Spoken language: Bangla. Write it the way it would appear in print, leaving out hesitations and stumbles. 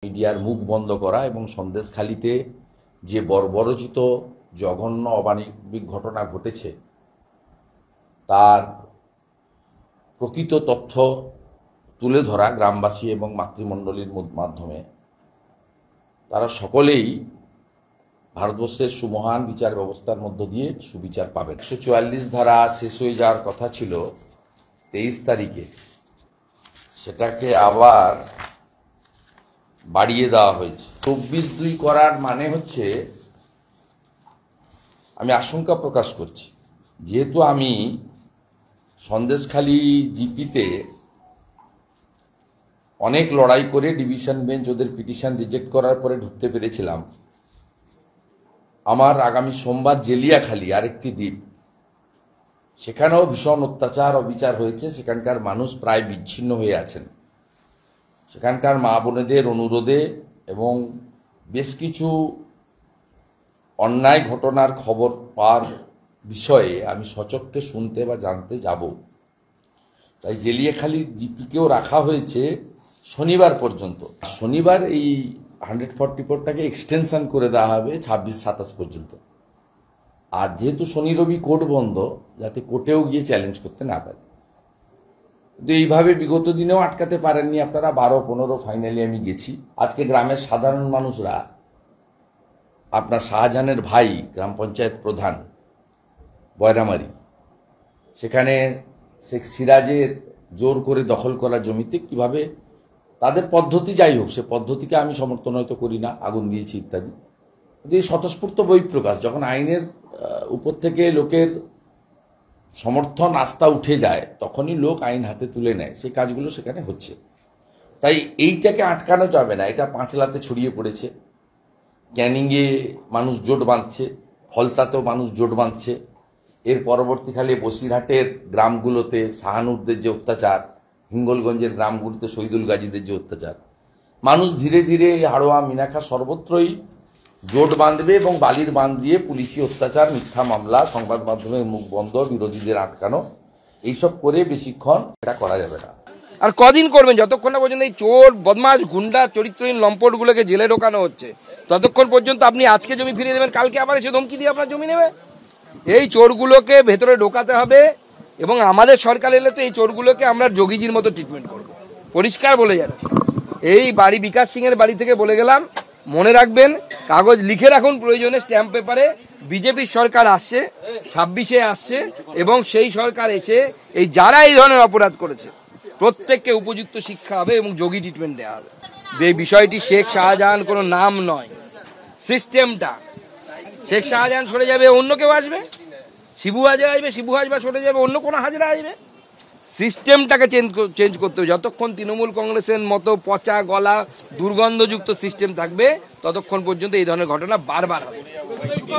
মিডিয়ার মুখ বন্ধ করা এবং সন্দেশখালিতে যে বর্বরচিত জঘন্য অমানবিক ঘটনা ঘটেছে তার প্রকৃত তথ্য তুলে ধরা গ্রামবাসী এবং মাতৃমণ্ডলীর মাধ্যমে তারা সকলেই ভারতবর্ষের সুমহান বিচার ব্যবস্থার মধ্য দিয়ে সুবিচার পাবেন। 144 ধারা শেষ হয়ে যাওয়ার কথা ছিল 23 তারিখে, সেটাকে আবার বাড়িয়ে দেওয়া হয়েছে। 24/2 করার মানে হচ্ছে, আমি আশঙ্কা প্রকাশ করছি, যেহেতু আমি সন্দেশখালি জিপিতে অনেক লড়াই করে ডিভিশন বেঞ্চ ওদের পিটিশন রিজেক্ট করার পরে ঢুকতে পেরেছিলাম, আমার আগামী সোমবার জেলিয়াখালী আরেকটি দ্বীপ, সেখানেও ভীষণ অত্যাচার অবিচার হয়েছে। সেখানকার মানুষ প্রায় বিচ্ছিন্ন হয়ে আছেন। সেখানকার মা বোনেদের অনুরোধে এবং বেশ কিছু অন্যায় ঘটনার খবর পাওয়ার বিষয়ে আমি সচক্ষে শুনতে বা জানতে যাব। তাই জেলিয়াখালী জিপিকেও রাখা হয়েছে শনিবার পর্যন্ত। শনিবার এই 144টাকে এক্সটেনশন করে দেওয়া হবে 26-27 পর্যন্ত। আর যেহেতু শনি রবি কোর্ট বন্ধ, যাতে কোর্টেও গিয়ে চ্যালেঞ্জ করতে না পারে। কিন্তু এইভাবে বিগত দিনেও আটকাতে পারেননি আপনারা। 12-15 ফাইনালি আমি গেছি। আজকে গ্রামের সাধারণ মানুষরা, আপনার শাহজাহানের ভাই গ্রাম পঞ্চায়েত প্রধান বয়রামারি, সেখানে শেখ সিরাজের জোর করে দখল করা জমিতে কিভাবে তাদের পদ্ধতি, যাই হোক সে পদ্ধতিকে আমি সমর্থন হয়তো করি না, আগুন দিয়েছি ইত্যাদি, কিন্তু এই স্বতঃস্ফূর্ত বহিঃপ্রকাশ, যখন আইনের উপর থেকে লোকের সমর্থন আস্থা উঠে যায় তখনই লোক আইন হাতে তুলে নেয়। সেই কাজগুলো সেখানে হচ্ছে। তাই এইটাকে আটকানো যাবে না। এটা পাঁচলাতে ছড়িয়ে পড়েছে, ক্যানিংয়ে মানুষ জোট বাঁধছে, ফলতাতেও মানুষ জোট বাঁধছে। এর পরবর্তীকালে বসিরহাটের গ্রামগুলোতে শাহানুরদের যে অত্যাচার, হিঙ্গলগঞ্জের গ্রামগুলোতে শহীদুল গাজীদের যে অত্যাচার, মানুষ ধীরে ধীরে হাড়োয়া মিনাখা সর্বত্রই জোট বাঁধবে এবং বালির বাঁধ দিয়ে পুলিশি অত্যাচার, মিথ্যা মামলা, সংবাদ মাধ্যমের মুখ বন্ধ, বিরোধীদের আটকানো, এইসব করে বেশিক্ষণ এটা করা যাবে না। আর কদিন করবেন? যতক্ষণ না পর্যন্ত এই চোর, বদমাশ, গুন্ডা, চরিত্রহীন লম্পটগুলোকে জেলে ঢোকানো হচ্ছে, ততক্ষণ পর্যন্ত আপনি আজকে জমি ফিরিয়ে দেবেন, কালকে আবার এসে ধমকি দিয়ে আপনার জমি নেবে। এই চোরগুলোকে ভেতরে ঢোকাতে হবে এবং আমাদের সরকার এলে তো এই চোরগুলোকে আমরা যোগীজির মতো ট্রিটমেন্ট করব। পরিষ্কার বলে যাচ্ছে। এই বাড়ি বিকাশ সিং এর বাড়ি থেকে বলে গেলাম, মনে রাখবেন, কাগজ লিখে রাখুন প্রয়োজনে স্ট্যাম্প পেপারে, বিজেপির সরকার আসছে, 26-এ আসছে, এবং সেই সরকার এসে এই যারা এই ধরনের অপরাধ করেছে প্রত্যেককে উপযুক্ত শিক্ষা হবে এবং যোগী ট্রিটমেন্ট দেওয়া হবে। এই বিষয়টি শেখ শাহজাহান কোনো নাম নয়, সিস্টেমটা। শেখ শাহজাহান সরে যাবে, অন্য কেউ আসবে, শিবু হাজরা আসবে, শিবু হাজরা সরে যাবে, অন্য কোনো হাজরা আসবে। সিস্টেমটাকে চেঞ্জ করতে হবে। যতক্ষণ তৃণমূল কংগ্রেসের মতো পচা গলা দুর্গন্ধযুক্ত সিস্টেম থাকবে ততক্ষণ পর্যন্ত এই ধরনের ঘটনা বারবার হবে।